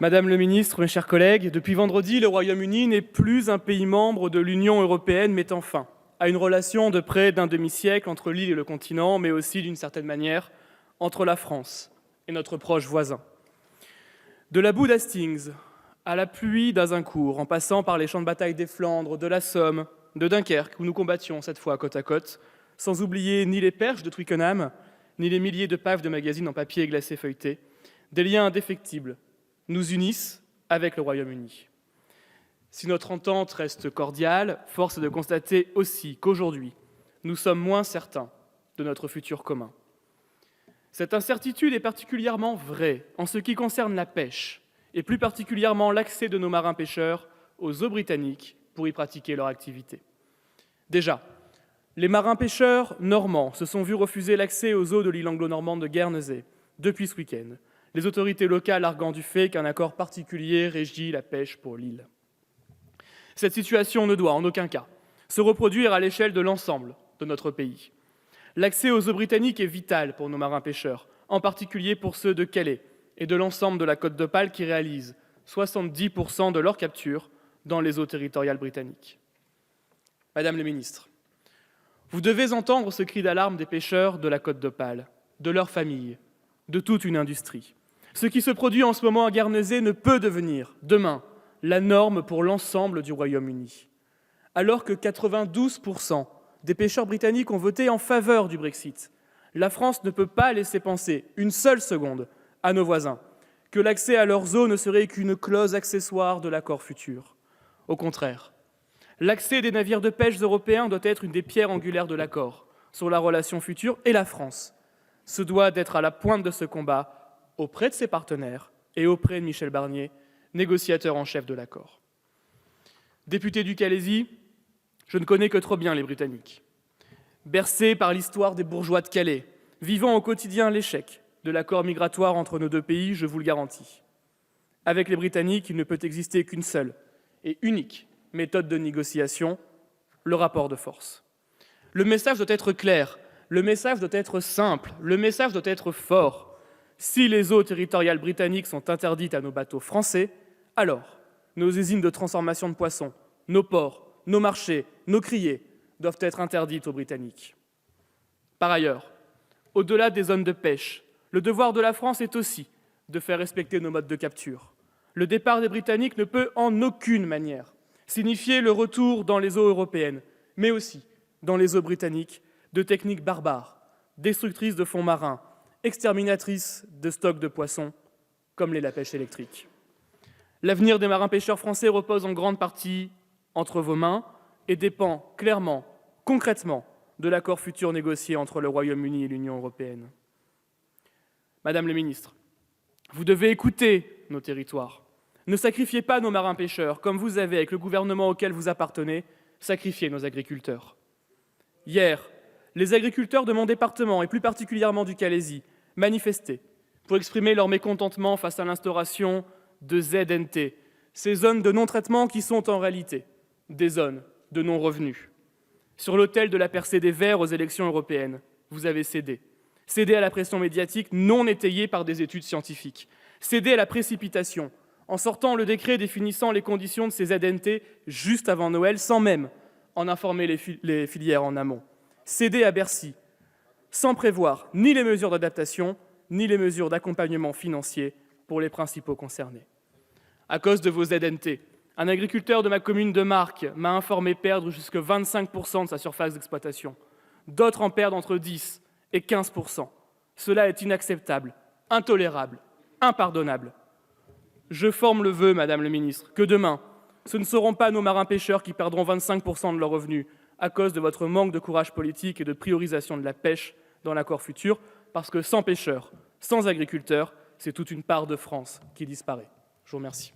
Madame le ministre, mes chers collègues, depuis vendredi, le Royaume-Uni n'est plus un pays membre de l'Union européenne, mettant fin à une relation de près d'un demi-siècle entre l'île et le continent, mais aussi, d'une certaine manière, entre la France et notre proche voisin. De la boue d'Hastings à la pluie d'Azincourt, en passant par les champs de bataille des Flandres, de la Somme, de Dunkerque, où nous combattions cette fois côte à côte, sans oublier ni les perches de Twickenham, ni les milliers de pages de magazines en papier glacé feuilleté, des liens indéfectibles nous unissent avec le Royaume-Uni. Si notre entente reste cordiale, force est de constater aussi qu'aujourd'hui, nous sommes moins certains de notre futur commun. Cette incertitude est particulièrement vraie en ce qui concerne la pêche, et plus particulièrement l'accès de nos marins-pêcheurs aux eaux britanniques pour y pratiquer leur activité. Déjà, les marins-pêcheurs normands se sont vus refuser l'accès aux eaux de l'île anglo-normande de Guernesey depuis ce week-end, les autorités locales arguant du fait qu'un accord particulier régit la pêche pour l'île. Cette situation ne doit en aucun cas se reproduire à l'échelle de l'ensemble de notre pays. L'accès aux eaux britanniques est vital pour nos marins-pêcheurs, en particulier pour ceux de Calais et de l'ensemble de la Côte d'Opale qui réalisent 70% de leurs captures dans les eaux territoriales britanniques. Madame le ministre, vous devez entendre ce cri d'alarme des pêcheurs de la Côte d'Opale, de leurs familles, de toute une industrie. Ce qui se produit en ce moment à Guernesey ne peut devenir, demain, la norme pour l'ensemble du Royaume-Uni. Alors que 92% des pêcheurs britanniques ont voté en faveur du Brexit, la France ne peut pas laisser penser une seule seconde à nos voisins que l'accès à leurs eaux ne serait qu'une clause accessoire de l'accord futur. Au contraire, l'accès des navires de pêche européens doit être une des pierres angulaires de l'accord sur la relation future, et la France se doit d'être à la pointe de ce combat auprès de ses partenaires et auprès de Michel Barnier, négociateur en chef de l'accord. Député du Calaisis, je ne connais que trop bien les Britanniques. Bercé par l'histoire des bourgeois de Calais, vivant au quotidien l'échec de l'accord migratoire entre nos deux pays, je vous le garantis. Avec les Britanniques, il ne peut exister qu'une seule et unique méthode de négociation, le rapport de force. Le message doit être clair, le message doit être simple, le message doit être fort. Si les eaux territoriales britanniques sont interdites à nos bateaux français, alors nos usines de transformation de poissons, nos ports, nos marchés, nos criées doivent être interdites aux Britanniques. Par ailleurs, au-delà des zones de pêche, le devoir de la France est aussi de faire respecter nos modes de capture. Le départ des Britanniques ne peut en aucune manière signifier le retour dans les eaux européennes, mais aussi dans les eaux britanniques, de techniques barbares, destructrices de fonds marins, exterminatrices de stocks de poissons, comme la pêche électrique. L'avenir des marins-pêcheurs français repose en grande partie entre vos mains et dépend clairement, concrètement, de l'accord futur négocié entre le Royaume-Uni et l'Union européenne. Madame le ministre, vous devez écouter nos territoires. Ne sacrifiez pas nos marins-pêcheurs, comme vous avez, avec le gouvernement auquel vous appartenez, sacrifié nos agriculteurs. Hier, les agriculteurs de mon département, et plus particulièrement du Calaisis, manifestaient pour exprimer leur mécontentement face à l'instauration de ZNT, ces zones de non-traitement qui sont en réalité des zones de non-revenus. Sur l'autel de la percée des Verts aux élections européennes, vous avez cédé. Cédé à la pression médiatique non étayée par des études scientifiques. Cédé à la précipitation, en sortant le décret définissant les conditions de ces ZNT juste avant Noël, sans même en informer les filières en amont. Cédé à Bercy, sans prévoir ni les mesures d'adaptation, ni les mesures d'accompagnement financier pour les principaux concernés. À cause de vos ZNT, un agriculteur de ma commune de Marques m'a informé perdre jusqu'à 25% de sa surface d'exploitation. D'autres en perdent entre 10 et 15%. Cela est inacceptable, intolérable, impardonnable. Je forme le vœu, Madame le ministre, que demain, ce ne seront pas nos marins-pêcheurs qui perdront 25% de leurs revenus à cause de votre manque de courage politique et de priorisation de la pêche dans l'accord futur, parce que sans pêcheurs, sans agriculteurs, c'est toute une part de France qui disparaît. Je vous remercie.